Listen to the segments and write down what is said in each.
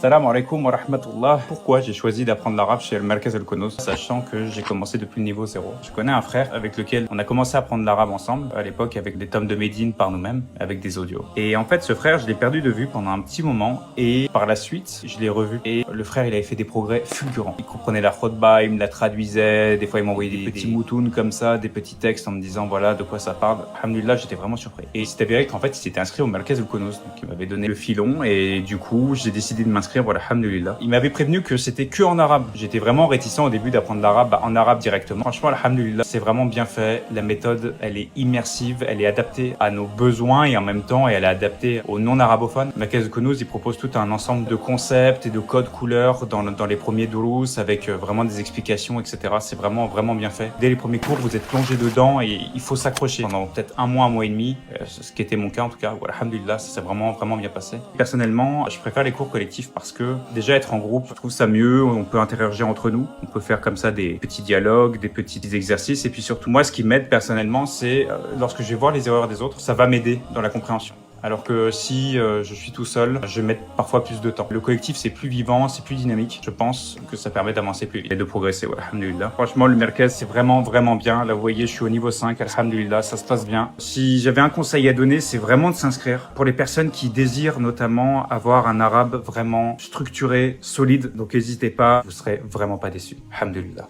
Salam alaikum wa rahmatullah. Pourquoi j'ai choisi d'apprendre l'arabe chez le Markaz Al Kounouz, sachant que j'ai commencé depuis le niveau 0. Je connais un frère avec lequel on a commencé à apprendre l'arabe ensemble, à l'époque avec des tomes de Médine par nous-mêmes, avec des audios. Et en fait, ce frère, je l'ai perdu de vue pendant un petit moment, et par la suite, je l'ai revu. Et le frère, il avait fait des progrès fulgurants. Il comprenait la khutba, il me la traduisait, des fois il m'envoyait des petits moutounes comme ça, des petits textes en me disant voilà de quoi ça parle. Alhamdulillah, j'étais vraiment surpris. Et il s'est avéré qu'en fait, il s'était inscrit au Markaz Al Kounouz, donc il m'avait donné le filon, et du coup, j'ai décidé de m'inscrire, voilà, alhamdulillah. Il m'avait prévenu que c'était que en arabe. J'étais vraiment réticent au début d'apprendre l'arabe en arabe directement. Franchement, alhamdulillah, c'est vraiment bien fait. La méthode, elle est immersive, elle est adaptée à nos besoins et en même temps, elle est adaptée aux non-arabophones. Markaz Al Kounouz, il propose tout un ensemble de concepts et de codes couleurs dans les premiers durous avec vraiment des explications, etc. C'est vraiment bien fait. Dès les premiers cours, vous êtes plongé dedans et il faut s'accrocher pendant peut-être un mois et demi, ce qui était mon cas en tout cas. Voilà, alhamdulillah, ça s'est vraiment bien passé. Personnellement, je préfère les cours collectifs parce que déjà être en groupe, je trouve ça mieux, on peut interagir entre nous, on peut faire comme ça des petits dialogues, des petits exercices et puis surtout moi ce qui m'aide personnellement c'est lorsque je vais voir les erreurs des autres, ça va m'aider dans la compréhension. Alors que si je suis tout seul, je vais mettre parfois plus de temps. Le collectif, c'est plus vivant, c'est plus dynamique. Je pense que ça permet d'avancer plus vite et de progresser, ouais, alhamdulillah. Franchement, le Markaz, c'est vraiment bien. Là, vous voyez, je suis au niveau 5, alhamdulillah, ça se passe bien. Si j'avais un conseil à donner, c'est vraiment de s'inscrire. Pour les personnes qui désirent notamment avoir un arabe vraiment structuré, solide, donc n'hésitez pas, vous serez vraiment pas déçus. Alhamdulillah.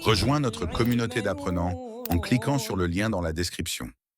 Rejoins notre communauté d'apprenants en cliquant sur le lien dans la description.